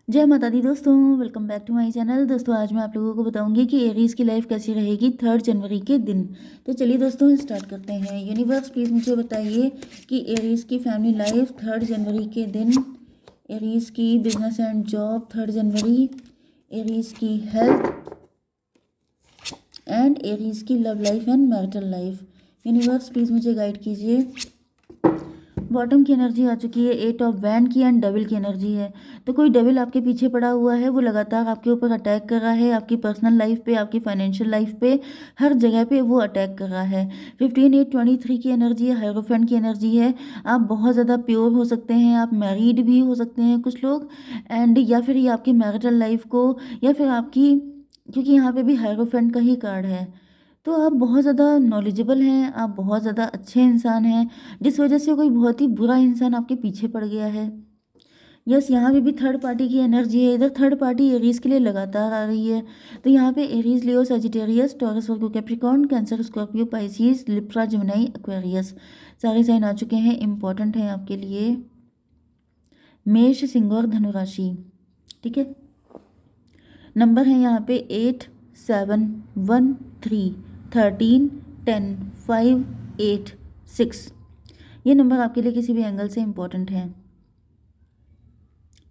जय माता दी दोस्तों, welcome back to my channel. दोस्तों आज मैं आप लोगों को बताऊंगी कि एरीज की लाइफ कैसी रहेगी 3 जनवरी के दिन। तो चलिए दोस्तों स्टार्ट करते हैं। यूनिवर्स प्लीज़ मुझे बताइए कि एरीज की फैमिली लाइफ 3 जनवरी के दिन, एरीज की business and job 3 January, Aries की हेल्थ एंड एरीज की love life and marital life. Universe please मुझे गाइड कीजिए। बॉटम की एनर्जी आ चुकी है, 8 ऑफ वैंड की एंड डेविल की एनर्जी है। तो कोई डेविल आपके पीछे पड़ा हुआ है, वो लगातार आपके ऊपर अटैक कर रहा है, आपकी पर्सनल लाइफ पे, आपकी फाइनेंशियल लाइफ पे, हर जगह पे वो अटैक कर रहा है। 15/8/23 की एनर्जी है, हायरोफेंट की एनर्जी है। आप बहुत ज़्यादा प्योर हो सकते हैं, आप मैरिड भी हो सकते हैं कुछ लोग, एंड या फिर ये आपकी मैरिटल लाइफ को, या फिर आपकी, क्योंकि यहाँ पे भी हायरोफेंट का ही कार्ड है। तो आप बहुत ज़्यादा नॉलेजेबल हैं, आप बहुत ज़्यादा अच्छे इंसान हैं, जिस वजह से कोई बहुत ही बुरा इंसान आपके पीछे पड़ गया है। यस, यहाँ पे भी थर्ड पार्टी की एनर्जी है। इधर थर्ड पार्टी एरीज के लिए लगातार आ रही है। तो यहाँ पे Aries, Leo, Sagittarius, Taurus, Virgo, Capricorn, Cancer, Scorpio, Pisces, Libra, Gemini, Aquarius, सारे साइन आ चुके हैं, इंपॉर्टेंट हैं आपके लिए। मेष, सिंह और धनु राशि। ठीक है, नंबर है यहाँ पे 8, 7, 1, 3, 13, 10, 5, 8, 6। ये नंबर आपके लिए किसी भी एंगल से इम्पोर्टेंट है।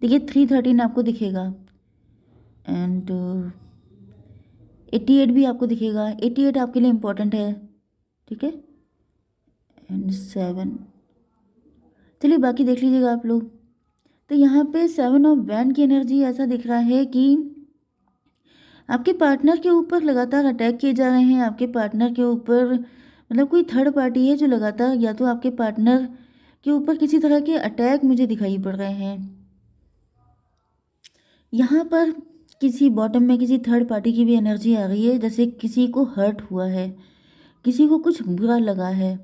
देखिए 313 आपको दिखेगा, एंड 88 भी आपको दिखेगा। 88 आपके लिए इम्पोर्टेंट है, ठीक है, एंड 7। चलिए बाकी देख लीजिएगा आप लोग। तो यहाँ पे 7 ऑफ वैंड की एनर्जी ऐसा दिख रहा है कि आपके पार्टनर के ऊपर लगातार अटैक किए जा रहे हैं। आपके पार्टनर के ऊपर, मतलब कोई थर्ड पार्टी है जो लगातार, या तो आपके पार्टनर के ऊपर किसी तरह के अटैक मुझे दिखाई पड़ रहे हैं। यहाँ पर किसी बॉटम में किसी थर्ड पार्टी की भी एनर्जी आ रही है, जैसे किसी को हर्ट हुआ है, किसी को कुछ बुरा लगा है,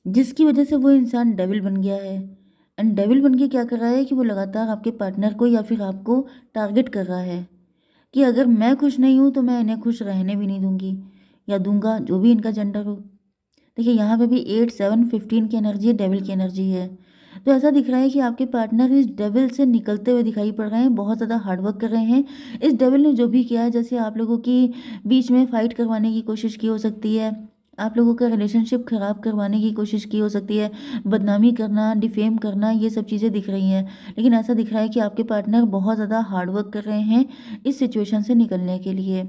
जिसकी वजह से वो इंसान डेविल बन गया है। एंड डेविल बन के क्या कर रहा है कि वो लगातार आपके पार्टनर को या फिर आपको टारगेट कर रहा है कि अगर मैं खुश नहीं हूँ तो मैं इन्हें खुश रहने भी नहीं दूंगी या दूंगा, जो भी इनका जेंडर हो। देखिए यहाँ पे भी 8, 7, 15 की एनर्जी है, डेविल की एनर्जी है। तो ऐसा दिख रहा है कि आपके पार्टनर इस डेविल से निकलते हुए दिखाई पड़ रहे हैं, बहुत ज़्यादा हार्डवर्क कर रहे हैं। इस डेविल ने जो भी किया है, जैसे आप लोगों की बीच में फाइट करवाने की कोशिश की हो सकती है, आप लोगों का रिलेशनशिप खराब करवाने की कोशिश की हो सकती है, बदनामी करना, डिफेम करना, ये सब चीज़ें दिख रही हैं। लेकिन ऐसा दिख रहा है कि आपके पार्टनर बहुत ज़्यादा हार्डवर्क कर रहे हैं इस सिचुएशन से निकलने के लिए।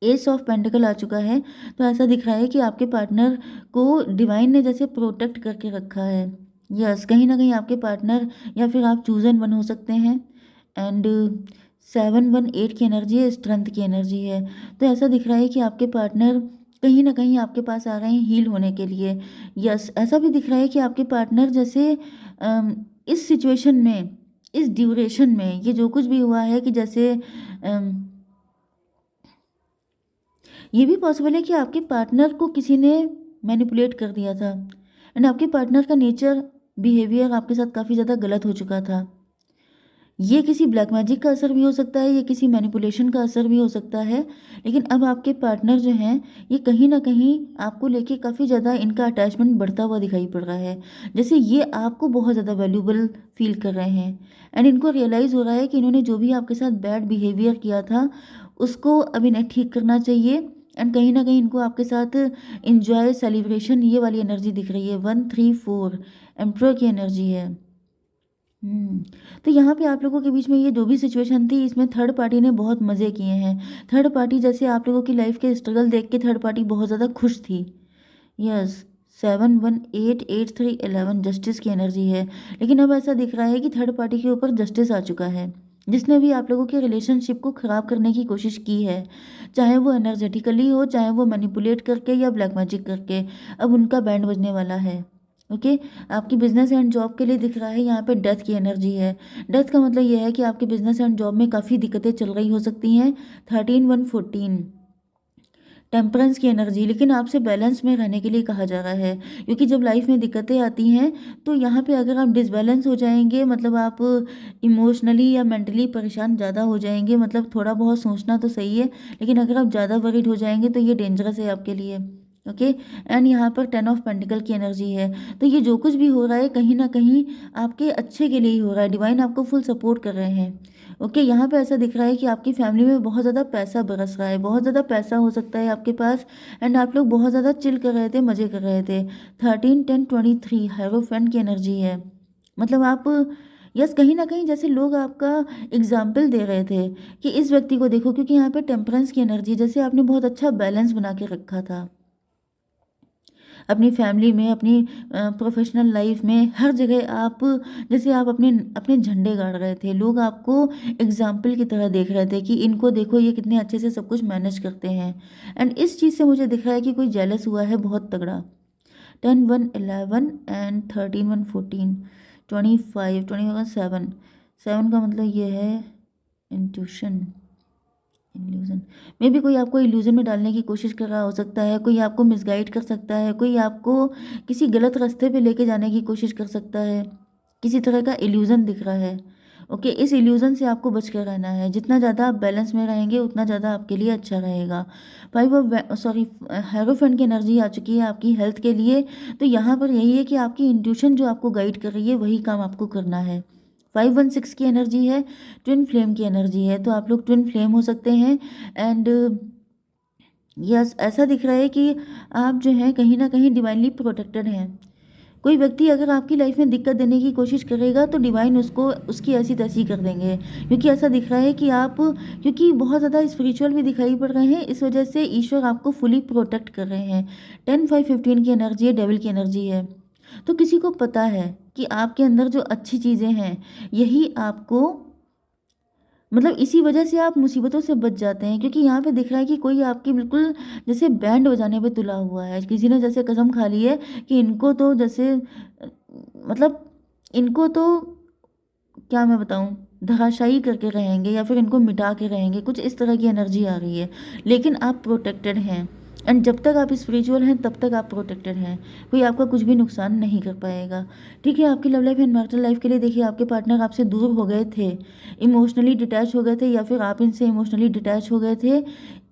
एस ऑफ पेंटिकल आ चुका है। तो ऐसा दिख रहा है कि आपके पार्टनर को डिवाइन ने जैसे प्रोटेक्ट करके रखा है। यस, कहीं ना कहीं आपके पार्टनर या फिर आप चूजन वन हो सकते हैं। एंड 7, 1, 8 की एनर्जी है, स्ट्रेंथ की एनर्जी है। तो ऐसा दिख रहा है कि आपके पार्टनर कहीं ना कहीं आपके पास आ रहे हैं हील होने के लिए। यस, ऐसा भी दिख रहा है कि आपके पार्टनर जैसे इस सिचुएशन में, इस ड्यूरेशन में, ये जो कुछ भी हुआ है, कि जैसे ये भी पॉसिबल है कि आपके पार्टनर को किसी ने मैनिपुलेट कर दिया था, एंड आपके पार्टनर का नेचर, बिहेवियर आपके साथ काफ़ी ज़्यादा गलत हो चुका था। ये किसी ब्लैक मैजिक का असर भी हो सकता है, ये किसी मैनिपुलेशन का असर भी हो सकता है। लेकिन अब आपके पार्टनर जो हैं, ये कहीं ना कहीं आपको लेके काफ़ी ज़्यादा इनका अटैचमेंट बढ़ता हुआ दिखाई पड़ रहा है, जैसे ये आपको बहुत ज़्यादा वैल्यूबल फील कर रहे हैं। एंड इनको रियलाइज़ हो रहा है कि इन्होंने जो भी आपके साथ बैड बिहेवियर किया था, उसको अब इन्हें ठीक करना चाहिए। एंड कहीं ना कहीं इनको आपके साथ इंजॉय, सेलिब्रेशन, ये वाली एनर्जी दिख रही है। 1, 3, 4 एम्प्रोर की एनर्जी है। हम्म। तो यहाँ पे आप लोगों के बीच में ये जो भी सिचुएशन थी, इसमें थर्ड पार्टी ने बहुत मज़े किए हैं। थर्ड पार्टी, जैसे आप लोगों की लाइफ के स्ट्रगल देख के थर्ड पार्टी बहुत ज़्यादा खुश थी। यस, 7, 1, 8, 8, 3, 11 जस्टिस की एनर्जी है। लेकिन अब ऐसा दिख रहा है कि थर्ड पार्टी के ऊपर जस्टिस आ चुका है, जिसने भी आप लोगों के रिलेशनशिप को ख़राब करने की कोशिश की है, चाहे वो एनर्जेटिकली हो, चाहे वो मैनिपुलेट करके या ब्लैक मैजिक करके। अब उनका बैंड बजने वाला है। ओके, आपकी बिजनेस एंड जॉब के लिए दिख रहा है यहाँ पे डेथ की एनर्जी है। डेथ का मतलब यह है कि आपके बिजनेस एंड जॉब में काफ़ी दिक्कतें चल रही हो सकती हैं। 13, 1, 14 टेम्परेंस की एनर्जी, लेकिन आपसे बैलेंस में रहने के लिए कहा जा रहा है, क्योंकि जब लाइफ में दिक्कतें आती हैं तो यहाँ पे अगर आप डिसबैलेंस हो जाएंगे, मतलब आप इमोशनली या मेंटली परेशान ज़्यादा हो जाएंगे, मतलब थोड़ा बहुत सोचना तो सही है, लेकिन अगर आप ज़्यादा वरीड हो जाएंगे तो ये डेंजरस है आपके लिए। ओके। एंड यहाँ पर 10 ऑफ पेंटिकल की एनर्जी है। तो ये जो कुछ भी हो रहा है कहीं ना कहीं आपके अच्छे के लिए ही हो रहा है, डिवाइन आपको फुल सपोर्ट कर रहे हैं। ओके, यहाँ पे ऐसा दिख रहा है कि आपकी फैमिली में बहुत ज़्यादा पैसा बरस रहा है, बहुत ज़्यादा पैसा हो सकता है आपके पास। एंड आप लोग बहुत ज़्यादा चिल कर रहे थे, मज़े कर रहे थे। 13 10 23 हायरोफेंट की एनर्जी है। मतलब आप, यस, कहीं ना कहीं जैसे लोग आपका एग्जाम्पल दे रहे थे कि इस व्यक्ति को देखो, क्योंकि यहाँ पे टेम्परेंस की एनर्जी, जैसे आपने बहुत अच्छा बैलेंस बना के रखा था अपनी फैमिली में, अपनी प्रोफेशनल लाइफ में, हर जगह आप, जैसे आप अपने अपने झंडे गाड़ रहे थे। लोग आपको एग्जाम्पल की तरह देख रहे थे कि इनको देखो ये कितने अच्छे से सब कुछ मैनेज करते हैं। एंड इस चीज़ से मुझे दिख रहा है कि कोई जेलस हुआ है बहुत तगड़ा। 10 1 11 एंड 13 1 14 25 21 7। 7 का मतलब ये है इंट्यूशन, इल्यूजन। मे भी कोई आपको इल्यूजन में डालने की कोशिश कर रहा हो सकता है, कोई आपको मिसगाइड कर सकता है, कोई आपको किसी गलत रास्ते पे लेके जाने की कोशिश कर सकता है। किसी तरह का इल्यूजन दिख रहा है। ओके, इस इल्यूजन से आपको बच कर रहना है। जितना ज़्यादा आप बैलेंस में रहेंगे उतना ज़्यादा आपके लिए अच्छा रहेगा। 5 ऑफ हेरोफेंट की एनर्जी आ चुकी है आपकी हेल्थ के लिए। तो यहाँ पर यही है कि आपकी इंट्यूशन जो आपको गाइड कर रही है वही काम आपको करना है। 5 1 6 की एनर्जी है, ट्विन फ्लेम की एनर्जी है। तो आप लोग ट्विन फ्लेम हो सकते हैं। एंड यस, ऐसा दिख रहा है कि आप जो हैं कहीं ना कहीं डिवाइनली प्रोटेक्टेड हैं। कोई व्यक्ति अगर आपकी लाइफ में दिक्कत देने की कोशिश करेगा तो डिवाइन उसको उसकी ऐसी तैसी कर देंगे, क्योंकि ऐसा दिख रहा है कि आप, क्योंकि बहुत ज़्यादा स्पिरिचुअल भी दिखाई पड़ रहे हैं, इस वजह से ईश्वर आपको फुली प्रोटेक्ट कर रहे हैं। 10 5 15 की एनर्जी है, डेविल की एनर्जी है। तो किसी को पता है कि आपके अंदर जो अच्छी चीज़ें हैं यही आपको, मतलब इसी वजह से आप मुसीबतों से बच जाते हैं। क्योंकि यहाँ पे दिख रहा है कि कोई आपकी बिल्कुल जैसे बैंड बजाने पे तुला हुआ है, किसी ने जैसे कसम खा ली है कि इनको तो जैसे मतलब इनको तो क्या मैं बताऊँ, धराशायी करके रहेंगे या फिर इनको मिटा के रहेंगे, कुछ इस तरह की एनर्जी आ रही है। लेकिन आप प्रोटेक्टेड हैं। एंड जब तक आप स्पिरिचुअल हैं तब तक आप प्रोटेक्टेड हैं, कोई आपका कुछ भी नुकसान नहीं कर पाएगा। ठीक है, आपकी love life and marital life के लिए देखिए, आपके पार्टनर आपसे दूर हो गए थे, इमोशनली डिटैच हो गए थे, या फिर आप इनसे इमोशनली डिटैच हो गए थे।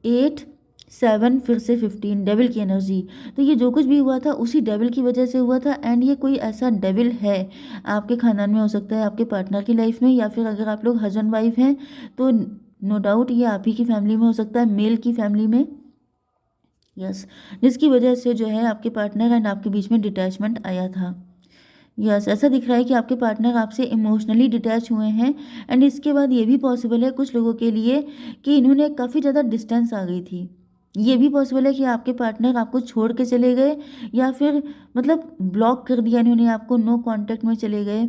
8 7 फिर से 15, डेविल की एनर्जी। तो ये जो कुछ भी हुआ था उसी डेविल की वजह से हुआ था। एंड ये कोई ऐसा डेविल है आपके खानदान में, हो सकता है आपके पार्टनर की लाइफ में, या फिर अगर आप लोग हस्बैंड वाइफ हैं तो नो डाउट ये आप ही की फैमिली में हो सकता है, मेल की फैमिली में। यस, जिसकी वजह से जो है आपके पार्टनर एंड आपके बीच में डिटैचमेंट आया था। यस, ऐसा दिख रहा है कि आपके पार्टनर आपसे इमोशनली डिटैच हुए हैं। एंड इसके बाद ये भी पॉसिबल है कुछ लोगों के लिए कि इन्होंने काफ़ी ज़्यादा डिस्टेंस आ गई थी। ये भी पॉसिबल है कि आपके पार्टनर आपको छोड़ के चले गए, या फिर मतलब ब्लॉक कर दिया इन्होंने आपको, नो कांटेक्ट में चले गए।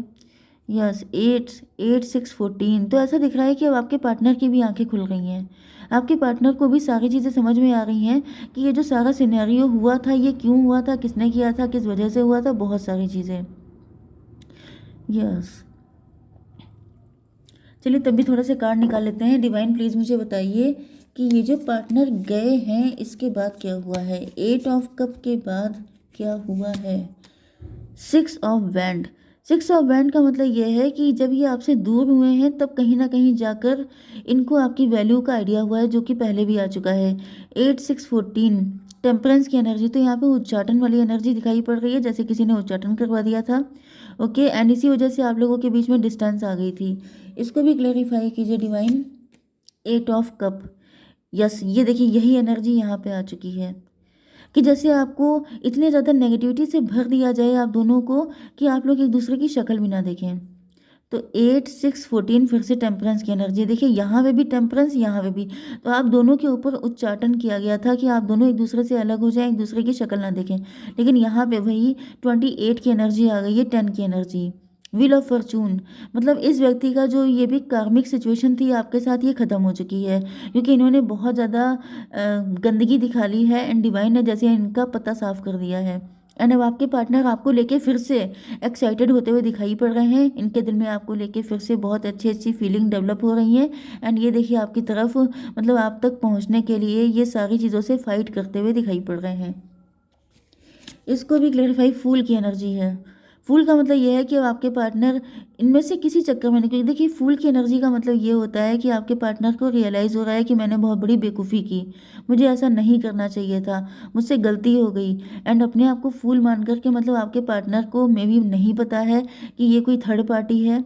यस, 8 8 6 14। तो ऐसा दिख रहा है कि अब आपके पार्टनर की भी आंखें खुल गई हैं। आपके पार्टनर को भी सारी चीज़ें समझ में आ रही हैं कि ये जो सारा सिनेरियो हुआ था ये क्यों हुआ था, किसने किया था, किस वजह से हुआ था, बहुत सारी चीज़ें। यस, चलिए तब भी थोड़ा सा कार्ड निकाल लेते हैं। डिवाइन प्लीज़ मुझे बताइए कि ये जो पार्टनर गए हैं इसके बाद क्या हुआ है। 8 ऑफ कप के बाद क्या हुआ है। 6 ऑफ वैंड। 6 ऑफ वैंड का मतलब ये है कि जब ये आपसे दूर हुए हैं तब कहीं ना कहीं जाकर इनको आपकी वैल्यू का आइडिया हुआ है, जो कि पहले भी आ चुका है। 8 6 14, टेम्परेंस की एनर्जी। तो यहाँ पे उच्चाटन वाली एनर्जी दिखाई पड़ रही है, जैसे किसी ने उच्चाटन करवा दिया था। ओके, एंड इसी वजह से आप लोगों के बीच में डिस्टेंस आ गई थी। इसको भी क्लेरिफाई कीजिए डिवाइन। 8 of cup. यस, ये देखिए यही एनर्जी यहाँ पे आ चुकी है कि जैसे आपको इतने ज़्यादा नेगेटिविटी से भर दिया जाए आप दोनों को कि आप लोग एक दूसरे की शक्ल भी ना देखें। तो 8 6 14 फिर से टेम्परेंस की एनर्जी। देखिए यहाँ पे भी टेम्परेंस, यहाँ पे भी। तो आप दोनों के ऊपर उच्चाटन किया गया था कि आप दोनों एक दूसरे से अलग हो जाएं, एक दूसरे की शक्ल ना देखें। लेकिन यहाँ पे वही 28 की एनर्जी आ गई है, 10 की एनर्जी। Wheel of Fortune. मतलब इस व्यक्ति का जो ये भी कार्मिक सिचुएशन थी आपके साथ, ये ख़त्म हो चुकी है, क्योंकि इन्होंने बहुत ज़्यादा गंदगी दिखा ली है। एंड डिवाइन ने जैसे इनका पता साफ कर दिया है। एंड अब आपके पार्टनर आपको लेके फिर से एक्साइटेड होते हुए दिखाई पड़ रहे हैं। इनके दिल में आपको लेके फिर से बहुत अच्छी अच्छी फीलिंग डेवलप हो रही है। एंड ये देखिए आपकी तरफ, मतलब आप तक पहुंचने के लिए ये सारी चीज़ों से फाइट करते हुए दिखाई पड़ रहे हैं। इसको भी क्लेरिफाई, फूल की एनर्जी है। फूल का मतलब ये है कि अब आपके पार्टनर इनमें से किसी चक्कर में नहीं, क्योंकि देखिए फूल की एनर्जी का मतलब ये होता है कि आपके पार्टनर को रियलाइज़ हो रहा है कि मैंने बहुत बड़ी बेवकूफ़ी की, मुझे ऐसा नहीं करना चाहिए था, मुझसे गलती हो गई। एंड अपने आप को फूल मान कर के मतलब आपके पार्टनर को मे बी नहीं पता है कि ये कोई थर्ड पार्टी है।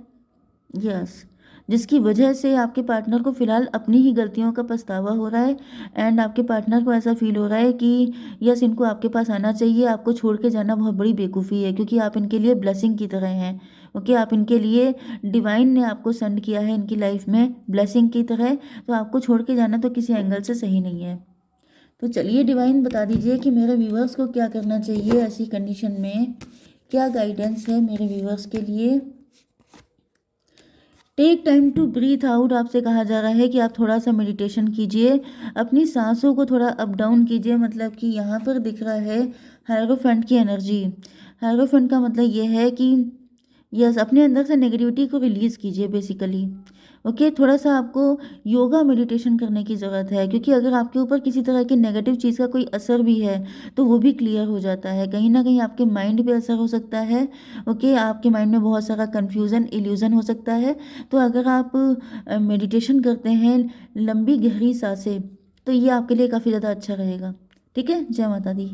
यस, जिसकी वजह से आपके पार्टनर को फ़िलहाल अपनी ही गलतियों का पछतावा हो रहा है। एंड आपके पार्टनर को ऐसा फ़ील हो रहा है कि यस, इनको आपके पास आना चाहिए, आपको छोड़ के जाना बहुत बड़ी बेवकूफ़ी है, क्योंकि आप इनके लिए ब्लेसिंग की तरह हैं। ओके, आप इनके लिए, डिवाइन ने आपको सेंड किया है इनकी लाइफ में ब्लेसिंग की तरह, तो आपको छोड़ के जाना तो किसी एंगल से सही नहीं है। तो चलिए डिवाइन बता दीजिए कि मेरे व्यूवर्स को क्या करना चाहिए ऐसी कंडीशन में, क्या गाइडेंस है मेरे व्यूवर्स के लिए। Take time to breathe out आपसे कहा जा रहा है कि आप थोड़ा सा मेडिटेशन कीजिए, अपनी सांसों को थोड़ा अप डाउन कीजिए। मतलब कि यहाँ पर दिख रहा है हायरोफेंट की एनर्जी। हायरोफेंट का मतलब ये है कि यस, अपने अंदर से नेगेटिविटी को रिलीज़ कीजिए बेसिकली। ओके, थोड़ा सा आपको योगा मेडिटेशन करने की ज़रूरत है, क्योंकि अगर आपके ऊपर किसी तरह की नेगेटिव चीज़ का कोई असर भी है तो वो भी क्लियर हो जाता है। कहीं ना कहीं आपके माइंड पे असर हो सकता है। ओके, आपके माइंड में बहुत सारा कन्फ्यूज़न, इल्यूज़न हो सकता है। तो अगर आप मेडिटेशन करते हैं, लंबी गहरी सांसें, तो ये आपके लिए काफ़ी ज़्यादा अच्छा रहेगा। ठीक है, जय माता दी।